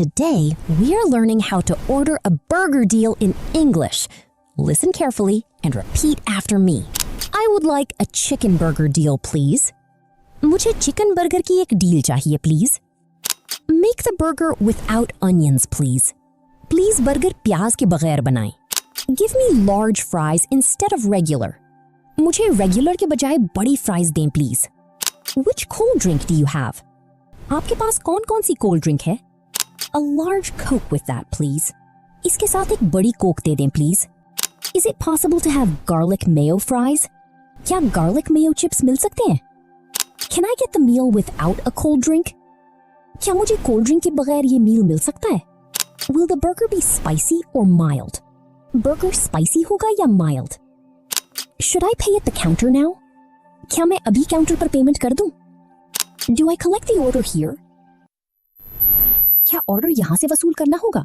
Today, we are learning how to order a burger deal in English. Listen carefully and repeat after me. I would like a chicken burger deal, please. मुझे chicken burger की एक deal चाहिए, please. Make the burger without onions, please. Please burger प्याज के बगैर बनाएं. Give me large fries instead of regular. मुझे regular के बजाय बड़ी fries दें, please. Which cold drink do you have? आपके पास कौन-कौन सी cold drink है? A large Coke with that, please. इसके साथ एक बड़ी कोक दे दें, please. Is it possible to have garlic mayo fries? क्या garlic mayo chips मिल सकते हैं? Can I get the meal without a cold drink? क्या मुझे cold drink के बगैर ये meal मिल सकता है? Will the burger be spicy or mild? Burger spicy होगा या mild? Should I pay at the counter now? क्या मैं अभी counter पर payment कर दूं? Do I collect the order here? क्या order यहाँ से वसूल करना होगा?